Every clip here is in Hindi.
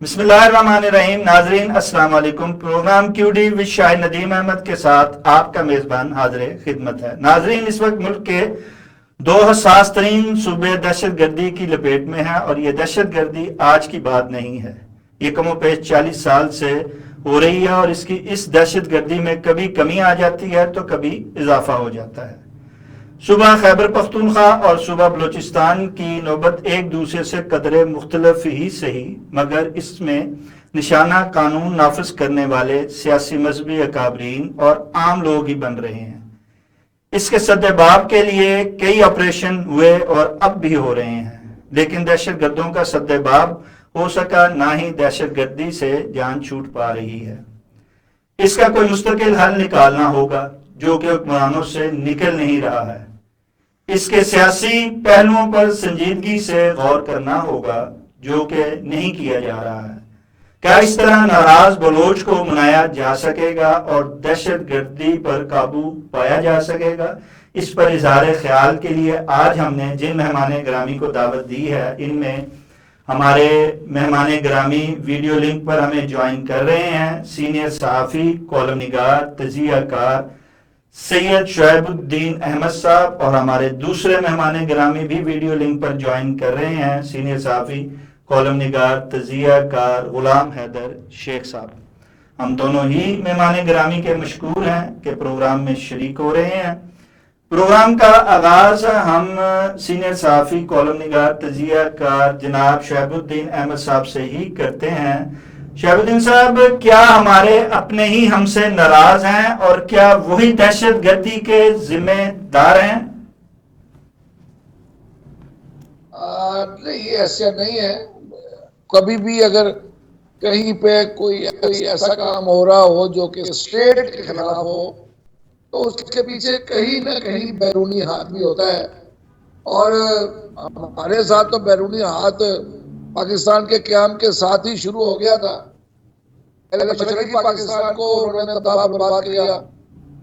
बिस्मिल्लाहिर्रहमानिर्रहीम। नाजरीन अस्सलाम वालेकुम। Program Q D with Shahid Nadeem Ahmad के साथ आपका मेजबान हाजिर खिदमत है। नाजरीन, इस वक्त मुल्क के दो हसास तरीन सूबे दहशत गर्दी की लपेट में है और ये दहशत गर्दी आज की बात नहीं है। ये कमो पेश 40 साल से हो रही है और इस दहशत गर्दी में कभी कमी आ जाती है तो कभी इजाफा हो जाता है। सुबह खैबर पख्तूनख्वा और सुबह बलूचिस्तान की नौबत एक दूसरे से कदरे मुख्तलफ ही सही, मगर इसमें निशाना कानून नाफिज करने वाले सियासी मजहबी अकाबरीन और आम लोग ही बन रहे हैं। इसके सद्देबाब के लिए कई ऑपरेशन हुए और अब भी हो रहे हैं, लेकिन दहशत गर्दों का सद्देबाब हो सका ना ही दहशत गर्दी से जान छूट पा रही है। इसका कोई मुस्तकिल हल निकालना होगा जो कि हुक्मरानों से निकल नहीं रहा है। इसके सियासी पहलुओं पर संजीदगी से गौर करना होगा जो कि नहीं किया जा रहा है। क्या इस तरह नाराज बलोच को मनाया जा सकेगा और दहशत गर्दी पर काबू पाया जा सकेगा? इस पर इजहार ख्याल के लिए आज हमने जिन मेहमान ग्रामी को दावत दी है, इनमें हमारे मेहमान ग्रामी वीडियो लिंक पर हमें ज्वाइन कर रहे हैं सीनियर सहाफ़ी, कॉलम निगार, तजियाकार सैयद शुएबुद्दीन अहमद साहब, और हमारे दूसरे मेहमान ग्रामी भी वीडियो लिंक पर ज्वाइन कर रहे हैं सीनियर सहाफ़ी, कॉलम निगार, तजियाकार गुलाम हैदर शेख साहब। हम दोनों ही मेहमान ग्रामी के मशकूर हैं कि प्रोग्राम में शरीक हो रहे हैं। प्रोग्राम का आगाज हम सीनियर सहाफ़ी, कॉलम निगार, तजियाकार जनाब शुएबुद्दीन अहमद साहब से ही करते हैं। शुएबुद्दीन साहब, क्या हमारे अपने ही हमसे नाराज हैं और क्या वही दहशत गर्दी के जिम्मेदार हैं? नहीं, ऐसा नहीं है। कभी भी अगर कहीं पे कोई ऐसा काम हो रहा हो जो कि स्टेट के खिलाफ हो तो उसके पीछे कहीं ना कहीं बैरूनी हाथ भी होता है। और हमारे साथ तो बैरूनी हाथ पाकिस्तान के क़याम के साथ ही शुरू हो गया था। मशरक़ी पाकिस्तान को उन्होंने तबाह बर्बाद किया,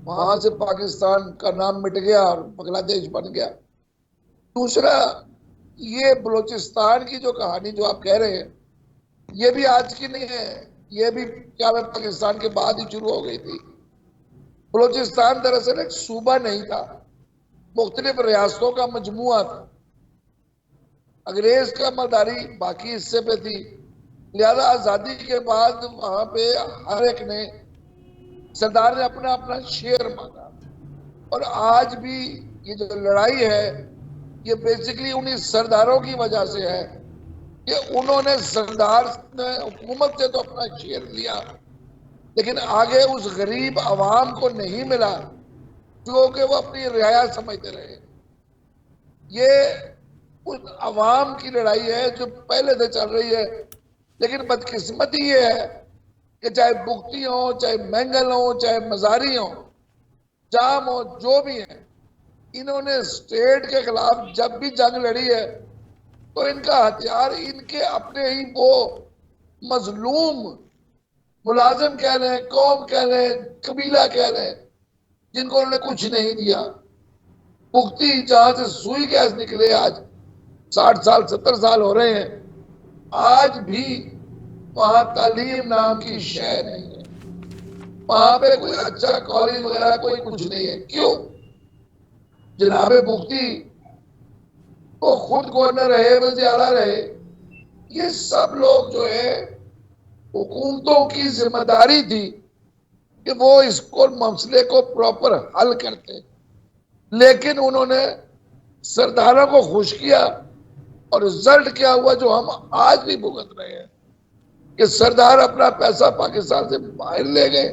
वहां से पाकिस्तान का नाम मिट गया और बांग्लादेश बन गया। दूसरा, ये बलूचिस्तान की जो कहानी जो आप कह रहे हैं, ये भी आज की नहीं है, ये भी क़याम पाकिस्तान के बाद ही शुरू हो गई थी। बलूचिस्तान दरअसल एक सूबा नहीं था, मुख्तलिफ रियासतों का मजमुआ था। अंग्रेज का मलदारी बाकी हिस्से पे थी, लिहाजा आज़ादी के बाद वहां पे हर एक ने सरदार ने अपना अपना शेयर मांगा। और आज भी ये जो लड़ाई है ये बेसिकली उन्हीं सरदारों की वजह से है कि उन्होंने सरदार ने हुकूमत से तो अपना शेयर लिया, लेकिन आगे उस गरीब आवाम को नहीं मिला क्योंकि वो अपनी रियाया समझते रहे। ये उस आवाम की लड़ाई है जो पहले से चल रही है, लेकिन बदकिस्मती ये है कि चाहे बुख्ती हो, चाहे मैंगल हो, चाहे मजारी हो, जाम हो, जो भी है, इन्होंने स्टेट के खिलाफ जब भी जंग लड़ी है तो इनका हथियार इनके अपने ही वो मजलूम मुलाजिम कह रहे हैं, कौम कह रहे हैं, कबीला कह रहे हैं, जिनको उन्होंने कुछ नहीं दिया। पुख्ती जहां से सुई गैस निकले आज 60 साल 70 साल हो रहे हैं, आज भी वहां तालीम नाम की शय नहीं है। वहां पे कोई अच्छा कॉलेज वगैरह कोई कुछ नहीं है। क्यों? जनाबे मुफ्ती वो खुद गवर्नर रहे, वज़ीर आला रहे, ये सब लोग जो है हुकूमतों की जिम्मेदारी थी कि वो इसको मसले को प्रॉपर हल करते, लेकिन उन्होंने सरदारों को खुश किया और रिजल्ट क्या हुआ जो हम आज भी भुगत रहे हैं कि सरदार अपना पैसा पाकिस्तान से बाहर ले गए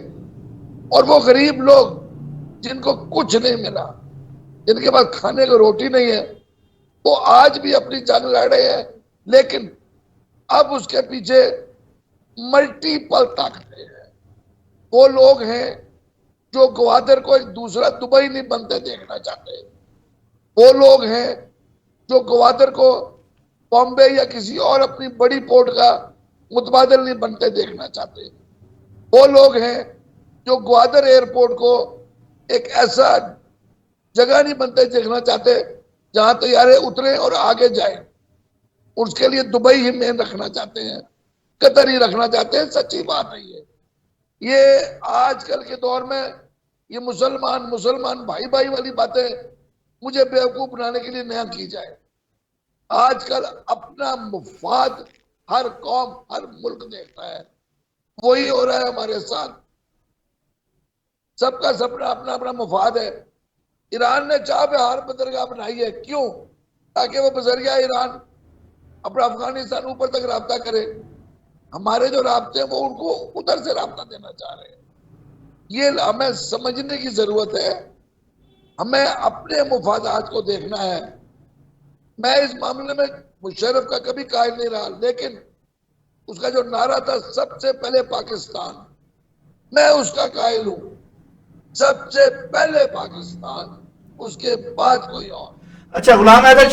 और वो गरीब लोग जिनको कुछ नहीं मिला, जिनके पास खाने को रोटी नहीं है, वो आज भी अपनी जंग लड़ रहे हैं। लेकिन अब उसके पीछे मल्टीपल ताकतें हैं। वो लोग हैं जो ग्वादर को एक दूसरा दुबई नहीं बनते देखना चाहते। वो लोग हैं जो ग्वादर को बॉम्बे या किसी और अपनी बड़ी पोर्ट का मुतबादल नहीं बनते देखना चाहते। वो लोग हैं जो ग्वादर एयरपोर्ट को एक ऐसा जगह नहीं बनते देखना चाहते जहां तैयारे उतरे और आगे जाए, उसके लिए दुबई ही में रखना चाहते हैं। कतर ही रखना चाहते हैं, सच्ची बात नहीं है। ये आजकल के दौर में ये मुसलमान मुसलमान भाई भाई वाली बातें मुझे बेवकूफ बनाने के लिए नया की जाए। आजकल अपना मुफाद हर कौम हर मुल्क देखता है, वही हो रहा है हमारे साथ। सबका सपना अपना अपना मुफाद है। ईरान ने चाबहार बंदरगाह बनाई है, क्यों? ताकि वो बजरिया ईरान अपना अफगानिस्तान ऊपर तक राब्ता करे। हमारे जो राब्ते हैं वो उनको उधर से राब्ता देना चाह रहे हैं। ये हमें समझने की जरूरत है, हमें अपने मुफादात को देखना है। मैं इस मामले में मुशर्रफ का कभी कायल नहीं रहा, लेकिन उसका जो नारा था सबसे पहले पाकिस्तान, मैं उसका कायल हूं। सबसे पहले पाकिस्तान, उसके बाद कोई और। अच्छा, गुलाम हैदर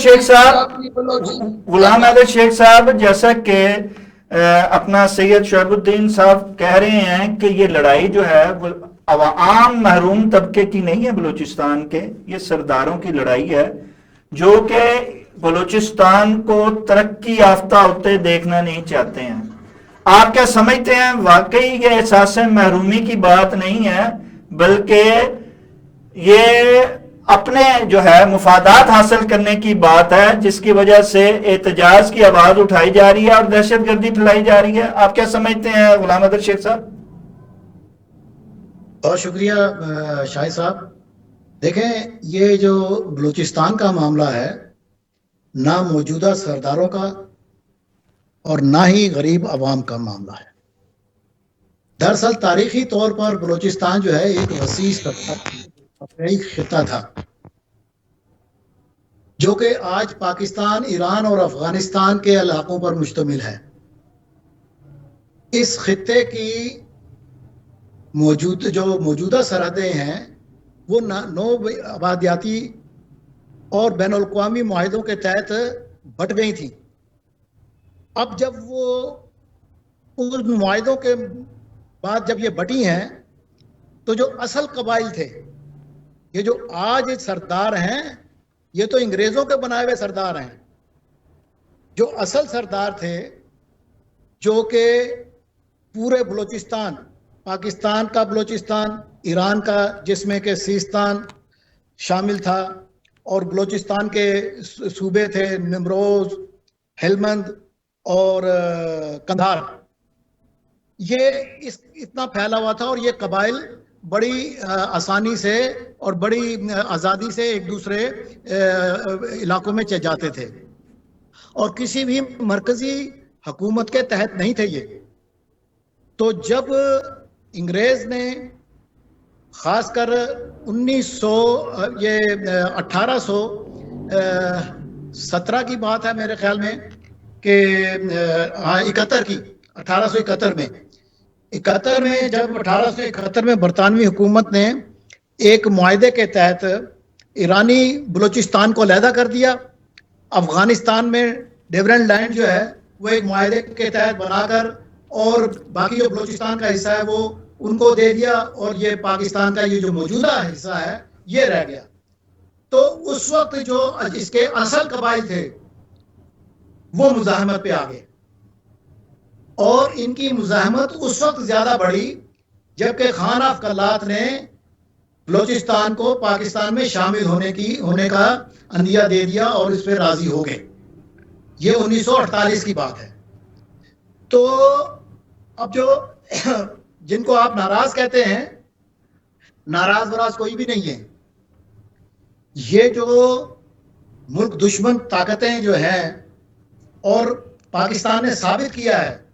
शेख साहब, जैसा कि अपना सैयद शोएबुद्दीन साहब कह रहे हैं कि ये लड़ाई जो है वो आम महरूम तबके की नहीं है बलूचिस्तान के, ये सरदारों की लड़ाई है जो कि बलूचिस्तान को तरक्की याफ्ता होते देखना नहीं चाहते हैं। आप क्या समझते हैं, वाकई ये एहसास महरूमी की बात नहीं है, बल्कि ये अपने जो है मुफादात हासिल करने की बात है, जिसकी वजह से एहतजाज की आवाज उठाई जा रही है और दहशतगर्दी फैलाई जा रही है? आप क्या समझते हैं गुलाम हैदर शेख साहब? बहुत शुक्रिया शाहिद साहब। देखें, ये जो बलूचिस्तान का मामला है, ना मौजूदा सरदारों का और ना ही गरीब अवाम का मामला है। दरअसल तारीखी तौर पर बलूचिस्तान जो है एक वसी खिता था, जो कि आज पाकिस्तान, ईरान और अफगानिस्तान के इलाकों पर मुश्तमिल है। इस खिते की मौजूदा सरहदें हैं वो 9 आबादियाती और बैनुल-अक़वामी मुआहिदों के तहत बट गई थी। अब जब वो उन मुआहिदों के बाद जब ये बटी हैं, तो जो असल कबाइल थे, ये जो आज सरदार हैं, ये तो अंग्रेजों के बनाए हुए सरदार हैं। जो असल सरदार थे, जो कि पूरे बलूचिस्तान, पाकिस्तान का बलूचिस्तान, ईरान का जिसमें के सिस्तान शामिल था, और बलूचिस्तान के सूबे थे निमरोज, हेलमंद और कंधार। ये इतना फैला हुआ था और ये कबाइल बड़ी आसानी से और बड़ी आज़ादी से एक दूसरे इलाकों में चले जाते थे और किसी भी मरकजी हुकूमत के तहत नहीं थे ये। तो जब अंग्रेज ने खासकर 1817 की बात है मेरे ख्याल में कि 1871 में 71 में जब 1871 में बरतानवी हुकूमत ने एक मुआहदे के तहत ईरानी बलूचिस्तान को अलहदा कर दिया। अफगानिस्तान में डिफरेंट लैंड जो है वो एक मुआहदे के तहत बनाकर, और बाकी जो बलूचिस्तान का हिस्सा है वो उनको दे दिया, और ये पाकिस्तान का ये जो मौजूदा हिस्सा है ये रह गया। तो उस वक्त जो इसके असल कबाइल थे वो मुजाहमत पे आ गए, और इनकी मुजाहमत उस वक्त ज्यादा बढ़ी जबकि खान ऑफ कल्लात ने बलूचिस्तान को पाकिस्तान में शामिल होने का अंदिया दे दिया और इस पर राजी हो गए। ये 1948 की बात है। तो अब जो जिनको आप नाराज कहते हैं, नाराज वराज कोई भी नहीं है। ये जो मुल्क दुश्मन ताकतें जो हैं, और पाकिस्तान ने साबित किया है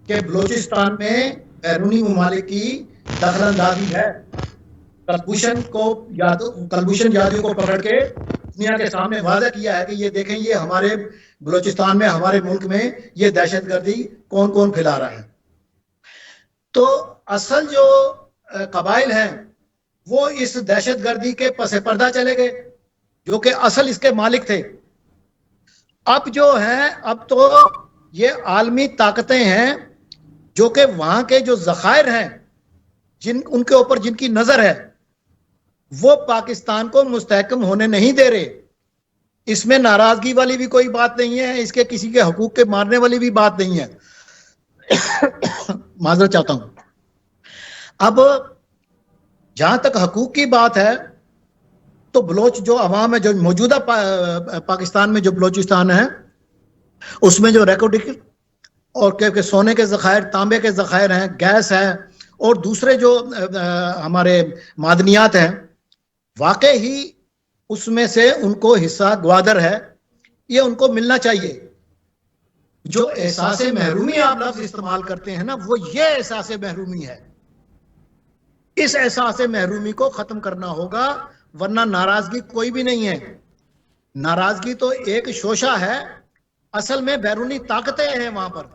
कि बलूचिस्तान में बैरूनी ममालिक की दखलंदाजी है। कलभूषण जाधव को पकड़ के दुनिया के सामने वादा किया है कि ये देखें, ये हमारे बलूचिस्तान में, हमारे मुल्क में ये दहशतगर्दी कौन कौन फैला रहा है। तो असल जो कबाइल हैं वो इस दहशतगर्दी के पसे पर्दा चले गए, जो कि असल इसके मालिक थे। अब जो है, अब तो ये आलमी ताकतें हैं जो कि वहां के जो ज़खायर हैं, उनके ऊपर जिनकी नजर है, वो पाकिस्तान को मुस्तहकम होने नहीं दे रहे। इसमें नाराजगी वाली भी कोई बात नहीं है, इसके किसी के हकूक के मारने वाली भी बात नहीं है। माजरत चाहता हूं। अब जहां तक हकूक की बात है तो बलोच जो अवाम है, जो मौजूदा पाकिस्तान में जो बलोचिस्तान है, उसमें जो रिकॉर्डिंग और के सोने के ज़खायर, तांबे के ज़खायर हैं, गैस है और दूसरे जो हमारे मादनियात हैं, वाकई ही उसमें से उनको हिस्सा ग्वादर है, ये उनको मिलना चाहिए। जो एहसास महरूमी आप लफ्ज इस्तेमाल करते हैं ना, वो ये एहसास महरूमी है। इस एहसास महरूमी को खत्म करना होगा, वरना नाराजगी कोई भी नहीं है। नाराजगी तो एक शोशा है, असल में बैरूनी ताकतें हैं वहां पर,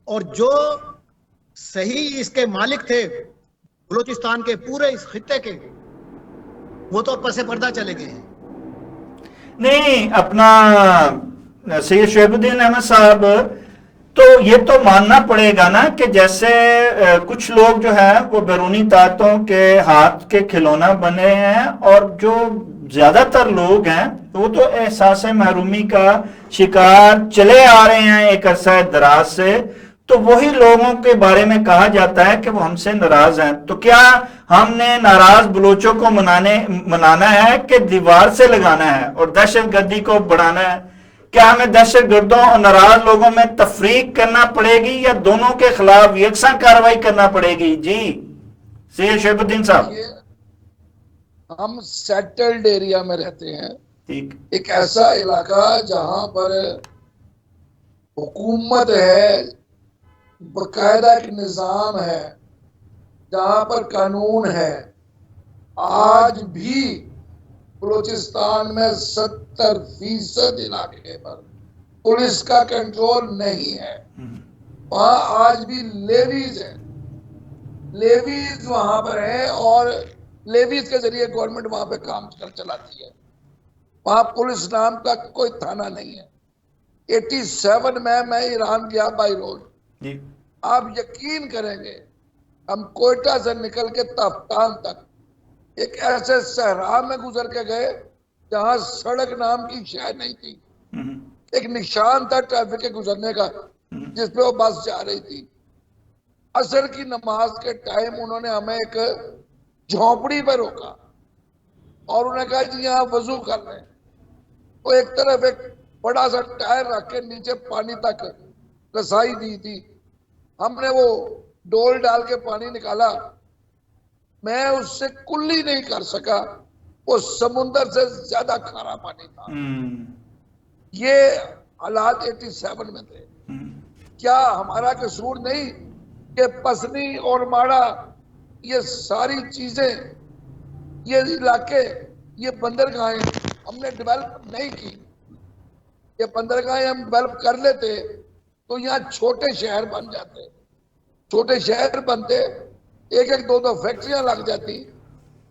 और जो सही इसके मालिक थे बलूचिस्तान के पूरे इस खित्ते के, वो तो पसे पर्दा चले गए हैं। नहीं, अपना सैयद शोएबुद्दीन अहमद साहब, तो ये तो मानना पड़ेगा ना कि जैसे कुछ लोग जो है वो बैरूनी ताकतों के हाथ के खिलौना बने हैं, और जो ज्यादातर लोग हैं वो तो एहसास महरूमी का शिकार चले आ रहे हैं एक अरसा दराज से। तो वही लोगों के बारे में कहा जाता है कि वो हमसे नाराज हैं। तो क्या हमने नाराज बलोचों को मनाना है कि दीवार से लगाना है और दहशतगर्दी को बढ़ाना है? क्या हमें दहशतगर्दों और नाराज लोगों में तफरीक करना पड़ेगी या दोनों के खिलाफ यकसा कार्रवाई करना पड़ेगी? जी सैयद शोएबुद्दीन साहब। हम सेटल्ड एरिया में रहते हैं, ठीक, एक ऐसा इलाका जहां पर हुकूमत है, बकायदा एक निजाम है, जहां पर कानून है। आज भी बलूचिस्तान में 70% इलाके पर पुलिस का कंट्रोल नहीं है। वहां आज भी लेवीज है, लेवीज वहां पर है, और लेवीज के जरिए गवर्नमेंट वहां पे काम चलाती है। वहां पुलिस नाम का कोई थाना नहीं है। 87 में मैं ईरान गया बाई रोड, आप यकीन करेंगे, हम कोयटा से निकल के तफ्तान तक एक ऐसे सहरा में गुजर के गए जहां सड़क नाम की शय नहीं थी। एक निशान था ट्रैफिक के गुजरने का जिस पे वो बस जा रही थी। असर की नमाज के टाइम उन्होंने हमें एक झोपड़ी पर रोका और उन्होंने कहा जी यहाँ वजू कर रहे हैं। तो एक तरफ एक बड़ा सा टायर रख के नीचे पानी तक रसाई दी थी। हमने वो डोल डाल के पानी निकाला, मैं उससे कुल्ली नहीं कर सका, वो समुंदर से ज्यादा खारा पानी था। ये हालात 87 में थे। क्या हमारा कसूर नहीं कि पसनी और माड़ा, ये सारी चीजें, ये इलाके, ये बंदरगाहें हमने डेवलप नहीं की? ये बंदरगाहें हम डेवलप कर लेते तो यहाँ छोटे शहर बन जाते। छोटे शहर बनते, एक एक दो दो फैक्ट्रियां लग जाती,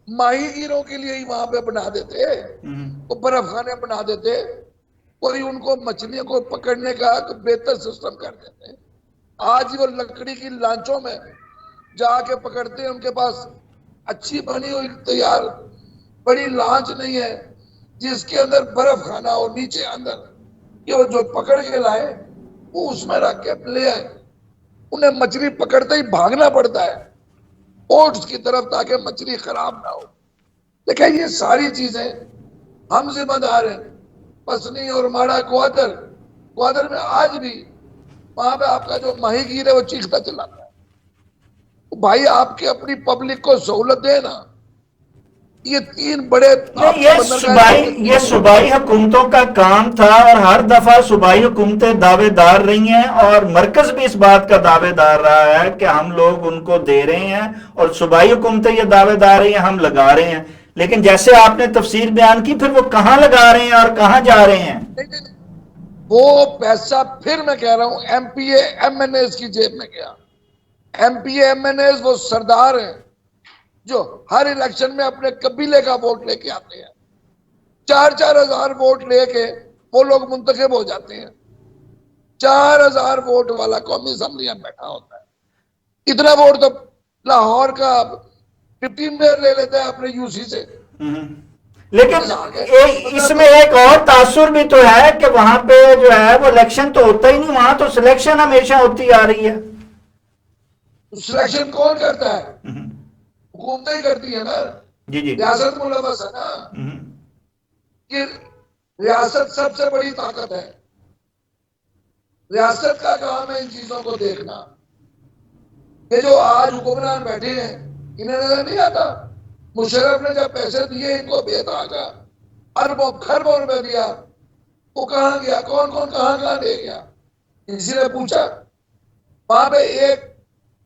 माहीगीरों के लिए ही वहां पे बना देते, वो बर्फ खाने बना देते, कोई उनको मछलियों को पकड़ने का बेहतर सिस्टम कर देते। आज वो लकड़ी की लांचों में जाके पकड़ते हैं, उनके पास अच्छी बनी हुई तैयार बड़ी लांच नहीं है जिसके अंदर बर्फ खाना हो, नीचे अंदर ये जो पकड़ के लाए वो उसमें रख के ले आए। उन्हें मछली पकड़ते ही भागना पड़ता है पोर्ट्स की तरफ ताकि मछली खराब ना हो। लेकिन ये सारी चीजें हम जिम्मेदार हैं। पसनी और माड़ा ग्वादर में आज भी वहां पे आपका जो माहीगीर है वो चीखता चलाता है, भाई आपके अपनी पब्लिक को सहूलत देना। ये तीन बड़े ये सूबाई हुकूमतों का काम था और हर दफा सूबाई हुकूमतें दावेदार रही हैं और मरकज भी इस बात का दावेदार रहा है कि हम लोग उनको दे रहे हैं और सूबाई हुकूमतें ये दावेदार रही हैं हम लगा रहे हैं। लेकिन जैसे आपने तफसीर बयान की, फिर वो कहां लगा रहे हैं और कहां जा रहे हैं? वो पैसा फिर मैं कह रहा हूं एमपीए एमएनए की जेब में गया। एमपीए एमएनए वो सरदार हैं जो हर इलेक्शन में अपने कबीले का वोट लेके आते हैं। 4-4 हजार वोट लेके वो लोग मुंतखब हो जाते हैं। 4,000 वोट वाला कौमी असेंबली में बैठा होता है। इतना वोट तो लाहौर का 15 मेयर ले लेता है अपने यूसी से। लेकिन इसमें एक और तासुर भी तो है कि वहां पे जो है वो इलेक्शन तो होता ही नहीं, वहां तो सिलेक्शन हमेशा होती आ रही है। सिलेक्शन कौन करता है? हुकूमतें ही करती है ना, जी जी। रियासत मुलवस है ना, कि रियासत सबसे बड़ी ताकत है। रियासत का काम है इन चीजों को देखना। ये जो आज हुक्मरान बैठे हैं, इन्हें नजर नहीं आता मुशर्रफ ने जब पैसे दिए इनको बेताजा अरबों खरबों रुपए दिया, वो कहां गया, कौन कौन कहां कहां ले गया? किसी ने पूछा? वहां पे एक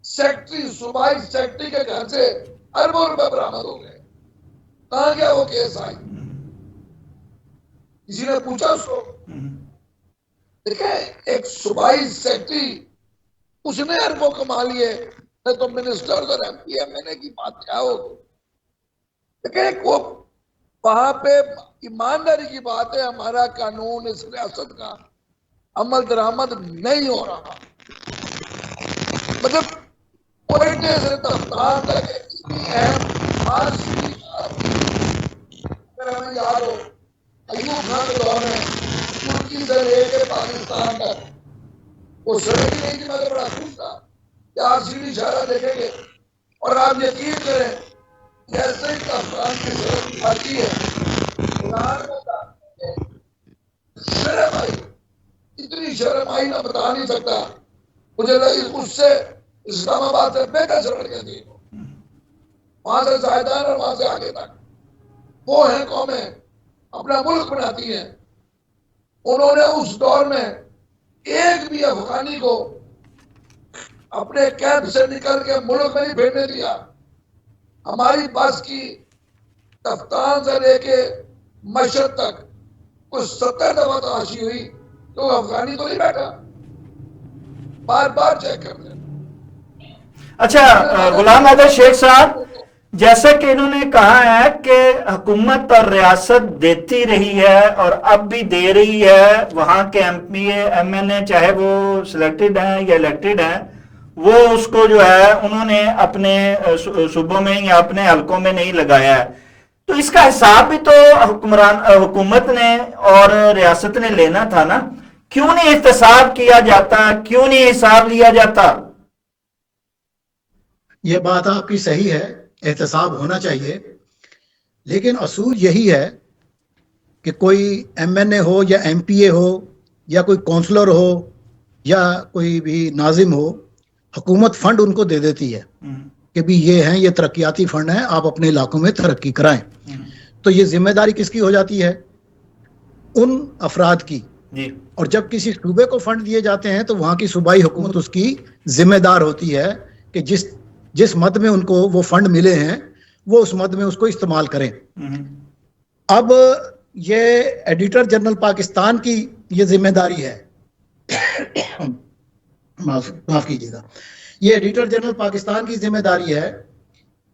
सेक्रेटरी, सूबाई सेक्रेटरी के घर से अरबों रुपए बरामद हो गए। कहां गया वो केस? आई किसी ने पूछा उसको? देखे, एक सूबाई सेक्रेटरी उसने अरबों कमा लिए, तो मिनिस्टर और एमपी एमएनए की बात क्या होगी? देखे, वो वहां पे ईमानदारी की बात है। हमारा कानून इस रियासत का अमल दरामद नहीं हो रहा, मतलब पॉइंटे से तफ्तार तक इतनी अहम आज अगर हमें याद हो अयूब खान के दौर में तुर्की से लेके पाकिस्तान तक वो सड़क ही नहीं थी। मैं तो बड़ा खुश था कि आप सीधी इशारा देखेंगे और आप यकीन करें जैसे ही अफगान की सड़क आती है, शर्म आई, इतनी शर्म आई ना बता नहीं सकता। मुझे उससे इस्लामाबाद से बेहतर सड़क थी, वहां से जायदान और वहां से आगे तक वो है कौमें अपना मुल्क बनाती हैं। उन्होंने उस दौर में एक भी अफगानी को अपने कैंप से निकल के मुल्क में नहीं भेजने दिया। हमारी बस की कप्तान से लेके मशहद तक कुछ 70 दफा तलाशी हुई तो अफगानी तो नहीं बैठा, बार बार चेक कर रहे। अच्छा गुलाम हैदर शेख साहब, जैसे कि इन्होंने कहा है कि हुकूमत और रियासत देती रही है और अब भी दे रही है, वहां के एमपीए एमएनए चाहे वो सिलेक्टेड हैं या इलेक्टेड हैं, वो उसको जो है उन्होंने अपने सूबों में या अपने हलकों में नहीं लगाया है। तो इसका हिसाब भी तो हुकूमत ने और रियासत ने लेना था ना, क्यों नहीं एहतसाब किया जाता, क्यों नहीं हिसाब लिया जाता? ये बात आपकी सही है, एहतसाब होना चाहिए, लेकिन असूल यही है कि कोई एमएनए हो या एमपीए हो या कोई काउंसलर हो या कोई भी नाजिम हो, हुकूमत फंड उनको दे देती है कि भी ये हैं, ये तरक्याती फंड हैं, आप अपने इलाकों में तरक्की कराएं। तो ये जिम्मेदारी किसकी हो जाती है? उन अफराद की जी। और जब किसी सूबे को फंड दिए जाते हैं तो वहां की सूबाई हुकूमत उसकी जिम्मेदार होती है कि जिस मद में उनको वो फंड मिले हैं वो उस मद में उसको इस्तेमाल करें। अब ये एडिटर जनरल पाकिस्तान की ये जिम्मेदारी है माफ कीजिएगा, ये एडिटर जनरल पाकिस्तान की जिम्मेदारी है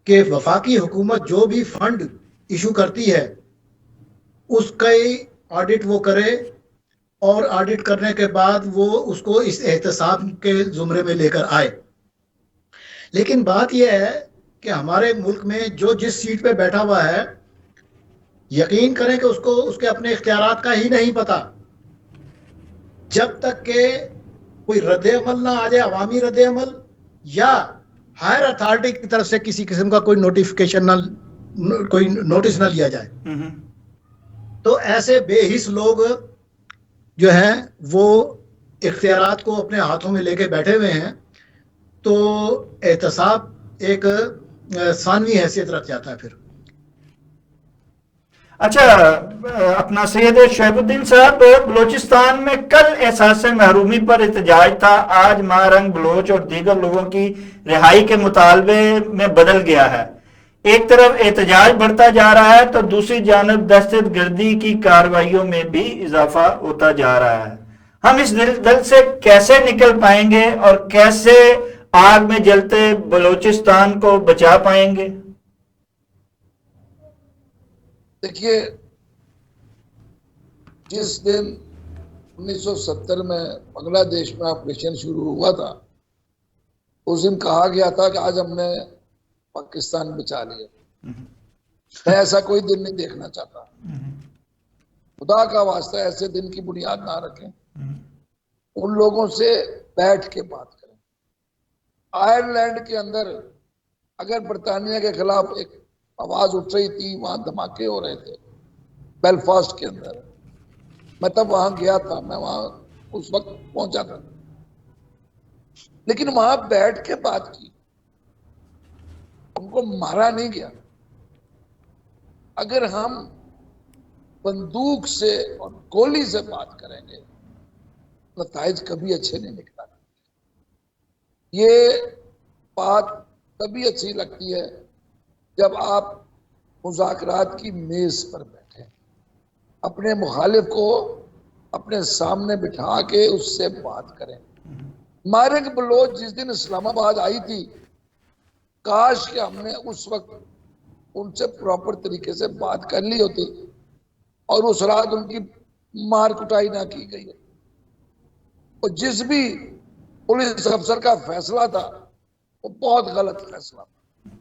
कि वफाकी हुकूमत जो भी फंड इशू करती है उसका ऑडिट वो करे और ऑडिट करने के बाद वो उसको इस एहतसाब के जुमरे में लेकर आए। लेकिन बात यह है कि हमारे मुल्क में जो जिस सीट पे बैठा हुआ है, यकीन करें कि उसको उसके अपने इख्तियारात का ही नहीं पता। जब तक के कोई रद्द-ए-अमल ना आ जाए, अवामी रद्द-ए-अमल या हायर अथॉरिटी की तरफ से किसी किस्म का कोई नोटिफिकेशन ना, कोई नोटिस ना लिया जाए, तो ऐसे बेहिस लोग जो हैं वो इख्तियारात को अपने हाथों में लेके बैठे हुए हैं, तो एहतसाब एक सानवी हैसियत रख जाता है फिर। अच्छा, अपना सैयद शहबुद्दीन साहब, बलोचिस्तान में कल एहसास महरूमी पर एहतजाज था, आज महारंग बलोच और दीगर लोगों की रिहाई के मुतालबे में बदल गया है। एक तरफ एहतजाज बढ़ता जा रहा है तो दूसरी जानब दहशतगर्दी की कार्रवाइयों में भी इजाफा होता जा रहा है। हम इस दलदल से कैसे निकल पाएंगे और कैसे आग में जलते बलोचिस्तान को बचा पाएंगे? देखिए, जिस दिन 1970 में बांग्लादेश में ऑपरेशन शुरू हुआ था, उस दिन कहा गया था कि आज हमने पाकिस्तान बचा लिया। मैं ऐसा कोई दिन नहीं देखना चाहता। खुदा का वास्ता ऐसे दिन की बुनियाद ना रखें। उन लोगों से बैठ के बात करें। आयरलैंड के अंदर अगर बरतानिया के खिलाफ एक आवाज उठ रही थी, वहां धमाके हो रहे थे बेलफास्ट के अंदर, मैं तब वहां गया था, मैं वहां उस वक्त पहुंचा था, लेकिन वहां बैठ के बात की, उनको मारा नहीं गया। अगर हम बंदूक से और गोली से बात करेंगे, नताइज कभी अच्छे नहीं निकला। ये बात तभी अच्छी लगती है जब आप मुज़ाकरात की मेज पर बैठे, अपने मुखालिफ को अपने सामने बिठा के उससे बात करें। मारिक बलोच जिस दिन इस्लामाबाद आई थी, काश कि हमने उस वक्त उनसे प्रॉपर तरीके से बात कर ली होती और उस रात उनकी मार कुटाई ना की गई। और जिस भी पुलिस अफसर का फैसला था वो बहुत गलत फैसला था,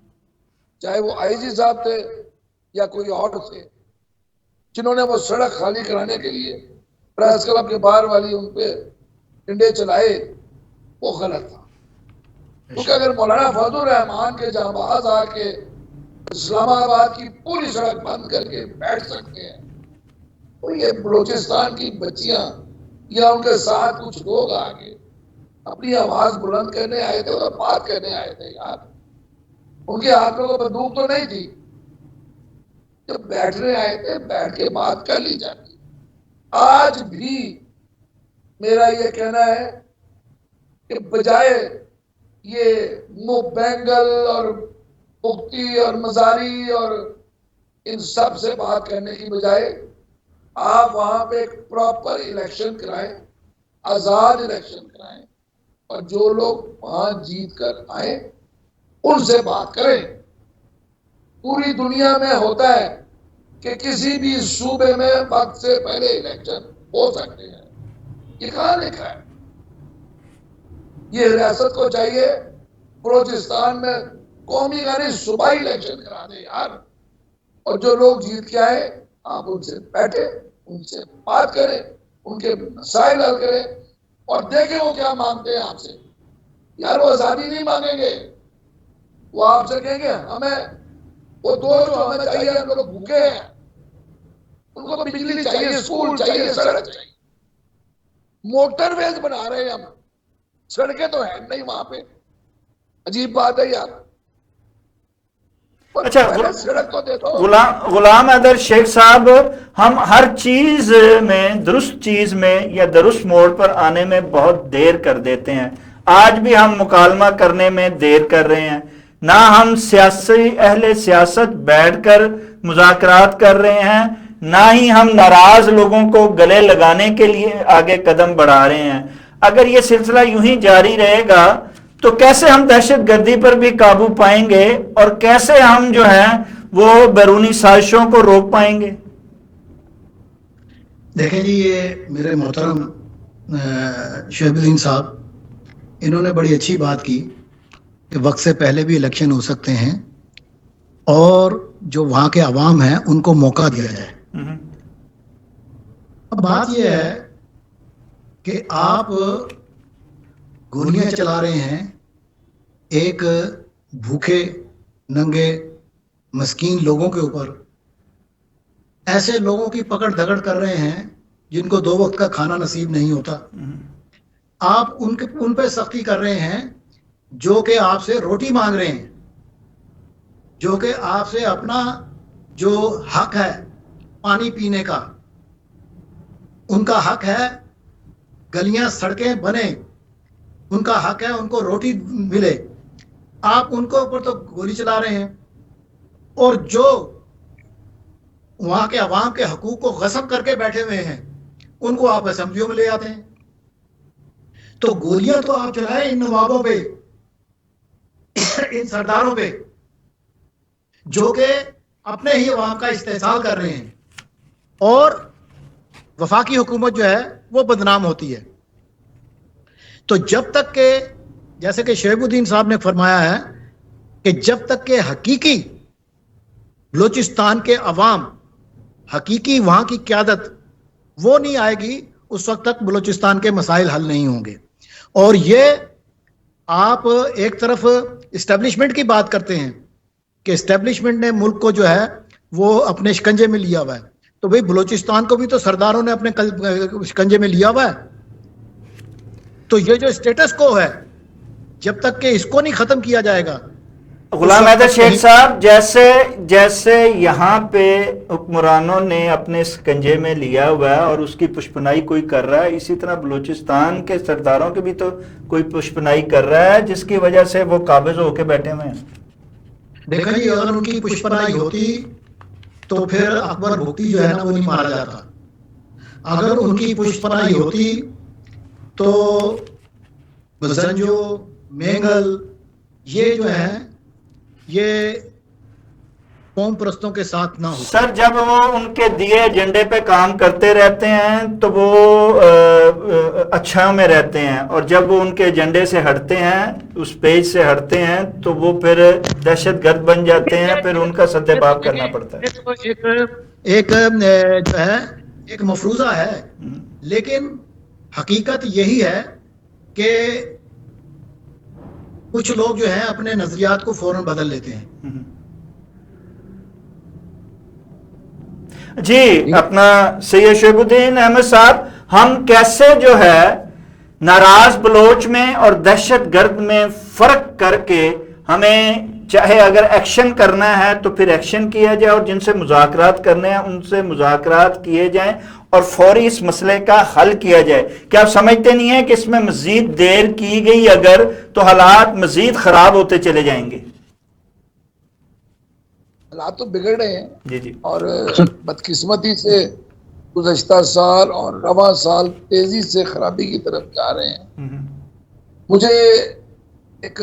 चाहे वो आईजी साहब थे या कोई और थे, जिन्होंने वो सड़क खाली कराने के लिए प्रेस क्लब के बाहर वाली उन पे डंडे चलाए, वो गलत था। क्योंकि अगर मौलाना फजलुर रहमान के जांबाज आके इस्लामाबाद की पूरी सड़क बंद करके बैठ सकते हैं, तो ये बलूचिस्तान की बच्चियां या उनके साथ कुछ लोग आगे अपनी आवाज बुलंद करने आए थे और बात करने आए थे। यार, उनके हाथ में बंदूक तो नहीं थी, जब बैठने आए थे बैठ के बात कर ली जाती। आज भी मेरा ये कहना है कि बजाय ये मुबैंगल और मुफ्ती और मजारी और इन सब से बात करने की बजाय आप वहां पे एक प्रॉपर इलेक्शन कराएं, आजाद इलेक्शन कराएं, और जो लोग वहां जीत कर आए उनसे बात करें। पूरी दुनिया में होता है कि किसी भी सूबे में वक्त से पहले इलेक्शन हो सकते हैं, ये कहां लिखा है? ये रियासत को चाहिए बलूचिस्तान में कौमी यानी सूबाई इलेक्शन करा दे यार, और जो लोग जीत के आए आप उनसे बैठे, उनसे बात करें, उनके मसाइल हल करें और देखें वो क्या मांगते हैं आपसे। यार वो आजादी नहीं मांगेंगे, वो आपसे कहेंगे हमें वो दो जो हमें चाहिए, हम लोग भूखे हैं, उनको बिजली चाहिए, स्कूल चाहिए, सड़क चाहिए। मोटरवेज बना रहे हैं हम, सड़कें तो है नहीं वहां पे। अजीब बात है यार। अच्छा, सड़क तो दे दो। गुलाम हैदर शेख साहब, हम हर चीज में, दुरुस्त चीज में या दुरुस्त मोड़ पर आने में बहुत देर कर देते हैं। आज भी हम मुकालमा करने में देर कर रहे हैं, ना हम सियासी अहले सियासत बैठकर मुज़ाकरात कर रहे हैं, ना ही हम नाराज लोगों को गले लगाने के लिए आगे कदम बढ़ा रहे हैं। अगर ये सिलसिला यूं ही जारी रहेगा तो कैसे हम दहशतगर्दी पर भी काबू पाएंगे और कैसे हम जो है वो बैरूनी साजिशों को रोक पाएंगे? देखें जी, ये मेरे मोहतरम शहबुद्दीन साहब, इन्होंने बड़ी अच्छी बात की कि वक्त से पहले भी इलेक्शन हो सकते हैं और जो वहां के अवाम हैं उनको मौका दिया जाए। अब बात यह है कि आप गोलियां चला रहे हैं एक भूखे नंगे मस्कीन लोगों के ऊपर, ऐसे लोगों की पकड़ धकड़ कर रहे हैं जिनको 2 वक्त का खाना नसीब नहीं होता। आप उन पे सख्ती कर रहे हैं जो कि आपसे रोटी मांग रहे हैं, जो कि आपसे अपना जो हक है पानी पीने का, उनका हक है गलियां सड़कें बने, उनका हक है उनको रोटी मिले, आप उनको ऊपर तो गोली चला रहे हैं। और जो वहां के अवाम के हकूक को गस्ब करके बैठे हुए हैं उनको आप असेंबलियों में ले आते हैं। तो गोलियां तो आप चलाएं इन नवाबों पे, इन सरदारों पे जो कि अपने ही अवाम का इस्तेहसाल कर रहे हैं, और वफाकी हुकूमत जो है वो बदनाम होती है। तो जब तक के, जैसे कि शहबुद्दीन साहब ने फरमाया है कि जब तक के हकीकी बलूचिस्तान के अवाम, हकीकी वहां की क़यादत वो नहीं आएगी, उस वक्त तक बलूचिस्तान के मसाइल हल नहीं होंगे। और ये आप एक तरफ इस्टेब्लिशमेंट की बात करते हैं कि इस्टेब्लिशमेंट ने मुल्क को जो है वो अपने शिकंजे में लिया हुआ है, तो भाई बलूचिस्तान को भी तो सरदारों ने अपने शिकंजे में लिया हुआ है। तो ये जो स्टेटस को है, जब तक कि इसको नहीं खत्म किया जाएगा, गुलाम हैदर शेख साहब, जैसे जैसे यहाँ पे हुक्मरानों ने अपने शिकंजे में लिया हुआ है और उसकी पुष्पनाई कोई कर रहा है, इसी तरह बलूचिस्तान के सरदारों की भी तो कोई पुष्पनाई कर रहा है, जिसकी वजह से वो काबिज होके बैठे हुए हैं। देखा जी, अगर उनकी पुष्पनाई होती तो फिर अकबर भुक्ती जो है ना वो नहीं मारा जाता। अगर उनकी पुष्पनाई होती तो बजंजो, मेंगल, ये जो है ये कौम परस्तों के साथ ना हो। सर, जब वो उनके दिए एजेंडे पे काम करते रहते हैं तो वो अच्छा में रहते हैं, और जब वो उनके एजेंडे से हटते हैं, उस पेज से हटते हैं, तो वो फिर दहशतगर्द बन जाते हैं, फिर उनका सद्देबाब करना पड़ता है। एक जो है एक मफरूजा है, लेकिन हकीकत यही है कि कुछ लोग जो है अपने नजरियात को फौरन बदल लेते हैं। जी, अपना सैयद शोएबुद्दीन अहमद साहब, हम कैसे जो है नाराज बलोच में और दहशतगर्द में फर्क करके, हमें चाहे अगर एक्शन करना है तो फिर एक्शन किया जाए, और जिनसे मुज़ाकरात करने हैं उनसे मुज़ाकरात किए जाएं और फौरी इस मसले का हल किया जाए। क्या आप समझते नहीं है कि इसमें मजीद देर की गई अगर, तो हालात मजीद खराब होते चले जाएंगे? हालात तो बिगड़ रहे हैं जी जी। और बदकिस्मती से गुज़श्ता साल और रवा साल तेजी से खराबी की तरफ जा रहे हैं। मुझे एक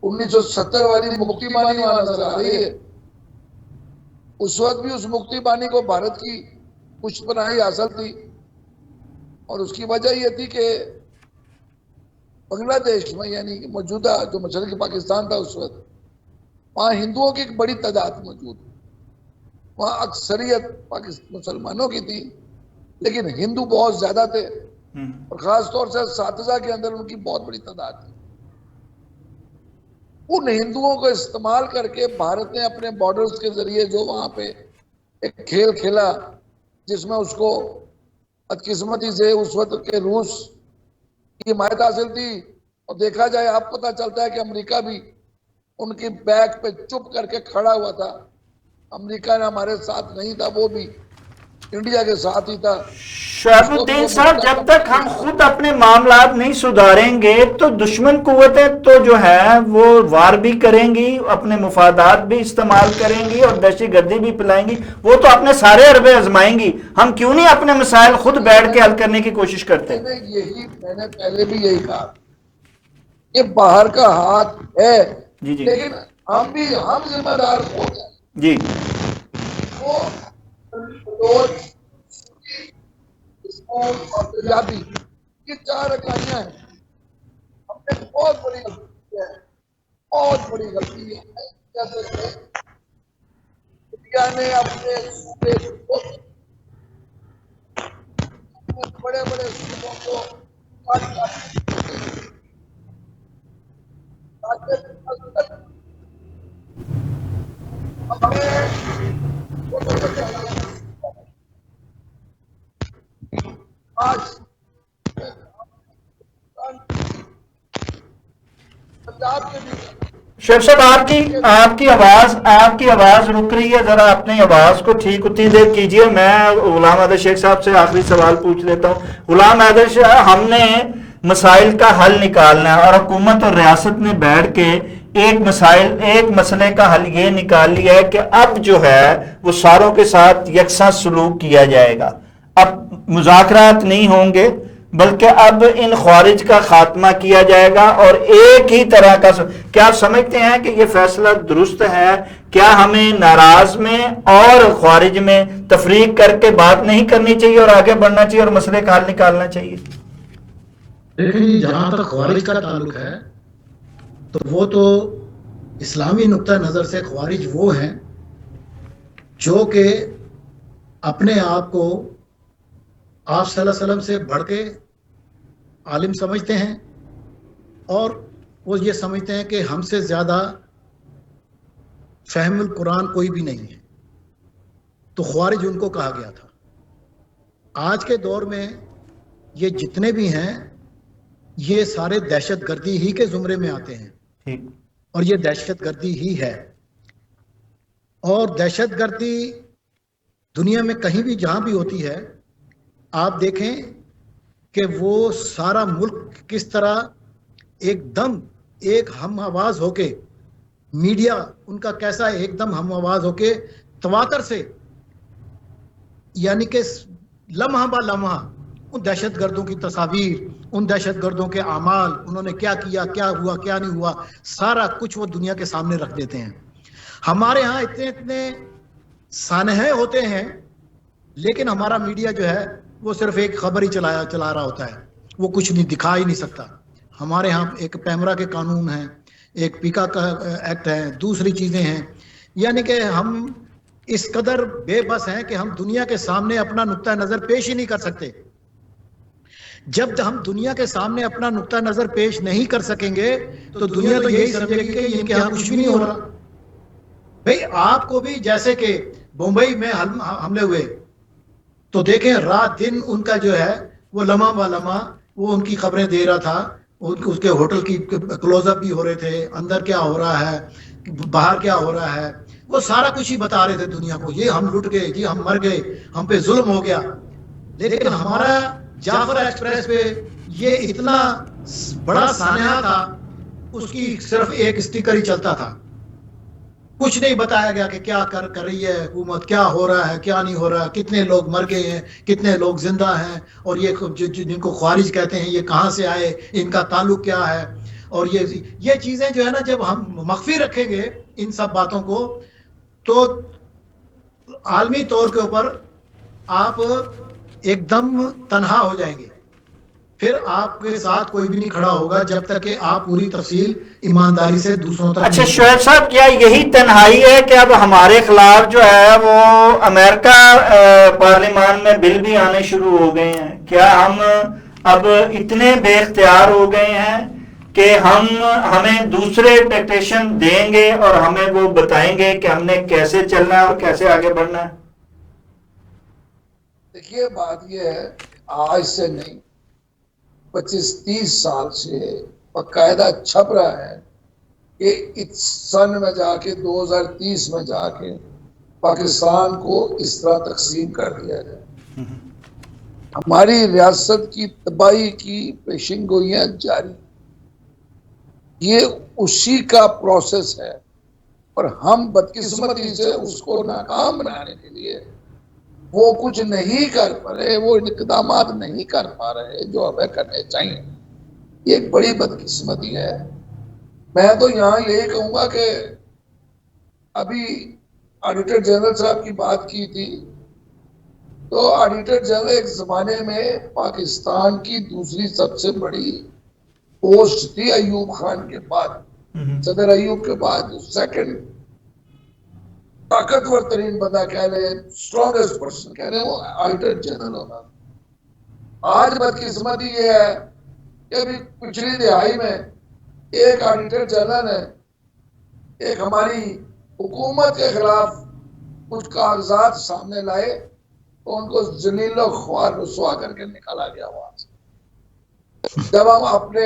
1970 वाली मुक्ति बानी वहां नजर आ रही है। उस वक्त भी उस मुक्ति बानी को भारत की पुष्पनाई हासिल थी, और उसकी वजह यह थी कि बांग्लादेश में, यानी कि मौजूदा जो मशरक़ी पाकिस्तान था उस वक्त, वहाँ हिंदुओं की एक बड़ी तादाद मौजूद, वहाँ अक्सरियत पाकिस्तान मुसलमानों की थी, लेकिन हिंदू बहुत ज्यादा थे, और खास तौर से सातजा के अंदर उनकी बहुत बड़ी तादाद थी। उन हिंदुओं को इस्तेमाल करके भारत ने अपने बॉर्डर्स के जरिए जो वहां पे एक खेल खेला, जिसमें उसको बदकिस्मती से उस वक्त के रूस की हिमायत हासिल थी, और देखा जाए अब पता चलता है कि अमेरिका भी उनकी बैक पे चुप करके खड़ा हुआ था। अमेरिका ने हमारे साथ नहीं था, वो भी इंडिया के साथ ही था। शोएबुद्दीन साहब, जब तक हम खुद अपने मामलात नहीं सुधारेंगे तो दुश्मन कुव्वतें तो जो है वो वार भी करेंगी, अपने मुफादात भी इस्तेमाल करेंगी और दहशतगर्दी भी फैलाएंगी। वो तो अपने सारे अरबे आजमाएंगी। हम क्यों नहीं अपने मसाइल खुद बैठ के हल करने की कोशिश करते? मैंने पहले भी यही कहा, ये बाहर का हाथ है जी जी, लेकिन हम जिम्मेदार हो गए जी। और पंजाबी, ये 4 इकाइयां हैं। हमने बहुत बड़ी गलती की है, बहुत बड़ी गलती है। जैसे इंडिया ने अपने सूबे को, बड़े बड़े सूबों को आज पंजाब के भी। शेख साहब, आपकी आवाज रुक रही है, जरा अपनी आवाज को ठीक उतनी देर कीजिए। मैं गुलाम हैदर शेख साहब से आखिरी सवाल पूछ लेता हूँ। गुलाम हैदर साहब, हमने मसाइल का हल निकालना है और हुकूमत और रियासत ने बैठ के एक मसले का हल ये निकाल लिया है कि अब जो है वो सारों के साथ यकसा सलूक किया जाएगा। अब मुज़ाकरात नहीं होंगे, बल्कि अब इन ख्वारिज का खात्मा किया जाएगा और एक ही तरह का। क्या आप समझते हैं कि ये फैसला दुरुस्त है? क्या हमें नाराज में और ख्वारिज में तफरीक करके बात नहीं करनी चाहिए और आगे बढ़ना चाहिए और मसले का हल निकालना चाहिए? देखिए, जहां तक ख्वारिज का ताल्लुक है तो वो तो इस्लामी नुक्ता नजर से ख्वारिज वो हैं जो कि अपने आप को आप सल्लल्लाहु अलैहि वसल्लम से बढ़ के आलिम समझते हैं, और वो ये समझते हैं कि हमसे ज़्यादा फहमुल कुरान कोई भी नहीं है, तो ख्वारिज उनको कहा गया था। आज के दौर में ये जितने भी हैं ये सारे दहशतगर्दी ही के जुमरे में आते हैं, ठीक। और ये दहशतगर्दी ही है। और दहशतगर्दी दुनिया में कहीं भी जहां भी होती है, आप देखें कि वो सारा मुल्क किस तरह एकदम एक हम आवाज होके, मीडिया उनका कैसा एकदम हम आवाज होके तवातर से, यानी कि लम्हा बा लम्हा उन दहशतगर्दों की तस्वीर, उन दहशतगर्दों के अमाल, उन्होंने क्या किया, क्या हुआ, क्या नहीं हुआ, सारा कुछ वो दुनिया के सामने रख देते हैं। हमारे यहाँ इतने इतने सानहे होते हैं, लेकिन हमारा मीडिया जो है वो सिर्फ एक खबर ही चला रहा होता है, वो कुछ नहीं दिखा ही नहीं सकता। हमारे यहाँ एक पैमरा के कानून है, एक पीका का एक्ट है, दूसरी चीजें हैं, यानी कि हम इस कदर बेबस हैं कि हम दुनिया के सामने अपना नुक्ता नजर पेश ही नहीं कर सकते। जब हम दुनिया के सामने अपना नुक्ता नजर पेश नहीं कर सकेंगे तो दुनिया तो यही समझेगी कि इनके यहाँ कुछ भी नहीं हो रहा। भाई आपको भी जैसे कि मुंबई में हमले हुए, तो देखें रात दिन उनका जो है वो लम्हा व लम्हा वो उनकी खबरें दे रहा था, उसके होटल की क्लोजअप भी हो रहे थे, अंदर क्या हो रहा है, बाहर क्या हो रहा है, वो सारा कुछ ही बता रहे थे दुनिया को। ये हम लुट गए, ये हम मर गए, हम पे जुल्म हो गया। लेकिन हमारा जाफर एक्सप्रेस पे ये इतना बड़ा सानहा था, उसकी सिर्फ एक स्टिकर ही चलता था, कुछ नहीं बताया गया कि क्या कर रही है हुकूमत, क्या हो रहा है, क्या नहीं हो रहा है, कितने लोग मर गए हैं, कितने लोग जिंदा हैं, और ये जिनको ख्वारिज कहते हैं ये कहाँ से आए, इनका ताल्लुक क्या है। और ये चीजें जो है ना, जब हम मख्फी रखेंगे इन सब बातों को, तो आलमी तौर के ऊपर आप एकदम तन्हा हो जाएंगे, फिर आपके साथ कोई भी नहीं खड़ा होगा जब तक कि आप पूरी तफसील ईमानदारी से दूसरों तक। अच्छा शुएब साहब, क्या यही तन्हाई है कि अब हमारे खिलाफ जो है वो अमेरिका पार्लियामान में बिल भी आने शुरू हो गए हैं? क्या हम अब इतने बेख्तियार हो गए हैं कि हमें दूसरे डिक्टेशन देंगे और हमें वो बताएंगे कि हमने कैसे चलना है और कैसे आगे बढ़ना है? देखिए बात यह है, आज से नहीं 25-30 साल से बाकायदा छप रहा है कि इस सन में जाके 2030 में जाके पाकिस्तान को इस तरह तकसीम कर दिया जाए। हमारी रियासत की तबाही की पेशिंगोइयां जारी, ये उसी का प्रोसेस है, और हम बदकिस्मती से उसको नाकाम बनाने के लिए वो कुछ नहीं कर पा रहे, वो इकदाम नहीं कर पा रहे जो हमें करने चाहिए। ये एक बड़ी बदकिस्मती है। मैं तो यहाँ यही कहूंगा कि अभी ऑडिटर जनरल साहब की बात की थी, तो ऑडिटर जनरल एक जमाने में पाकिस्तान की दूसरी सबसे बड़ी पोस्ट थी, अयूब खान के बाद, सदर अयूब के बाद सेकंड ताकतवर तरीन बंदा कह रहे, स्ट्रॉन्गेस्ट पर्सन कह रहे, वो ऑडिटर जनरल होगा। आज बदकिस्मती ये है कि अभी पिछली दिहाई में एक ऑडिटर जनरल ने एक हमारी हुकूमत के खिलाफ कुछ कागजात सामने लाए, तो उनको जलीलो ख्वार रुसवा करके निकाला गया वहां से। जब हम अपने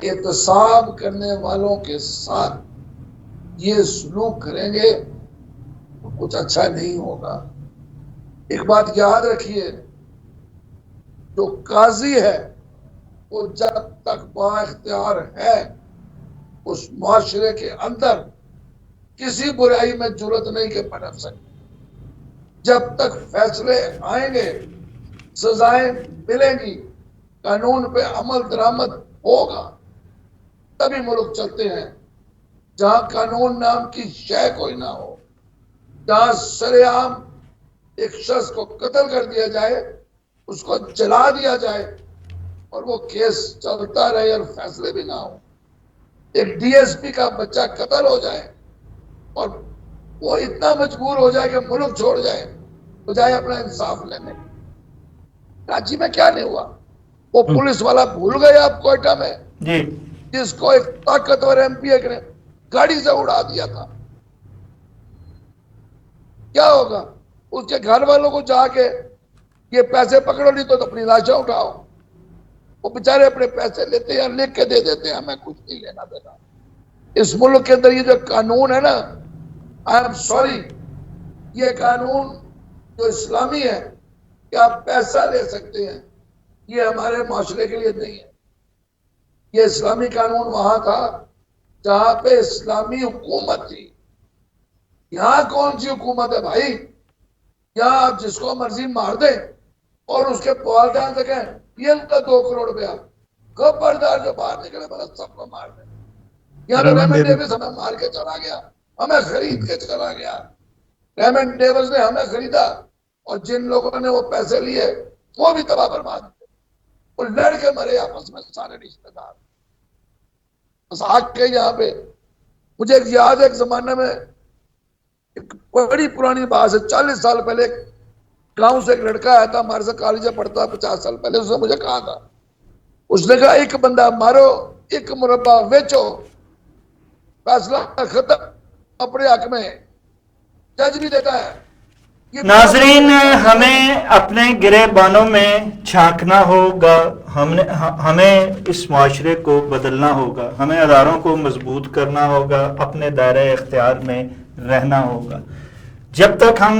एहतसाब करने वालों के साथ ये सलूक करेंगे तो कुछ अच्छा नहीं होगा। एक बात याद रखिए, जो काजी है वो जब तक बाइख्तियार है उस मुआशरे के अंदर किसी बुराई में जुर्रत नहीं के पनप सकते। जब तक फैसले आएंगे, सजाएं मिलेंगी, कानून पे अमल दरामद होगा, तभी मुल्क चलते हैं। जहां कानून नाम की शय कोई ना हो, जहां सरेआम एक शख्स को कत्ल कर दिया जाए, उसको जला दिया जाए और वो केस चलता रहे और फैसले भी ना हो, एक डीएसपी का बच्चा कत्ल हो जाए और वो इतना मजबूर हो जाए कि मुल्क छोड़ जाए बजाय अपना इंसाफ लेने। कराची में क्या नहीं हुआ, वो पुलिस वाला भूल गए आप कोयटा में जी। जिसको एक ताकतवर एमपी ने गाड़ी से उड़ा दिया था, क्या होगा? उसके घर वालों को जाके ये पैसे पकड़ो, नहीं तो अपनी लाशें उठाओ। वो बेचारे अपने पैसे लेते हैं, लिख के दे देते हैं, हमें कुछ नहीं लेना देना। इस मुल्क के अंदर ये जो कानून है ना, आई एम सॉरी, ये कानून जो इस्लामी है कि आप पैसा ले सकते हैं, ये हमारे माशरे के लिए नहीं है। ये इस्लामी कानून वहां था जहां पे इस्लामी हुकूमत थी। यहां कौन सी हुकूमत है भाई? यहां आप जिसको मर्जी मार दे और उसके वालदैन से कहें ये 2 करोड़ रुपया, खबरदार जो बाहर निकले बस सबको मार दे। यहाँ तो रेमंड डेविस हमें मार के चला गया, हमें खरीद के चला गया। रेमंड डेविस ने हमें खरीदा और जिन लोगों ने वो पैसे लिए वो भी तबाह बर्बाद थे, वो लड़के मरे आपस में सारे रिश्तेदार। बस आके यहाँ पे मुझे याद है, एक जमाने में एक बड़ी पुरानी बात है, 40 साल पहले गांव से एक लड़का आया था हमारे से, कॉलेज में पढ़ता 50 साल पहले। उसने मुझे कहा था, उसने कहा एक बंदा मारो, एक मुरब्बा बेचो, फैसला खत्म, अपने हक में जज भी देता है। नाजरीन, हमें अपने गिरेबानों में झांकना होगा, हमें इस माशरे को बदलना होगा, हमें अदारों को मजबूत करना होगा, अपने दायरे इख्तियार में रहना होगा। जब तक हम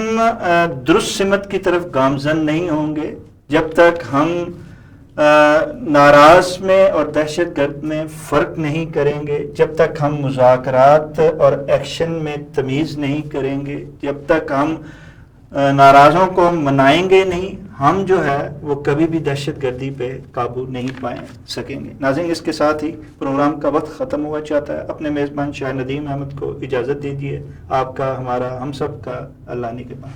दुरुस्त सिमत की तरफ गामजन नहीं होंगे, जब तक हम नाराज में और दहशतगर्द में फ़र्क नहीं करेंगे, जब तक हम मुज़ाकरात और एक्शन में तमीज़ नहीं करेंगे, जब तक हम नाराज़ों को मनाएंगे नहीं, हम जो है वो कभी भी दहशतगर्दी पे काबू नहीं पाए सकेंगे। नाज़रीन, इसके साथ ही प्रोग्राम का वक्त ख़त्म हुआ चाहता है। अपने मेज़बान शाह नदीम अहमद को इजाज़त दीजिए। आपका, हमारा, हम सब का अल्लाह निगहबान।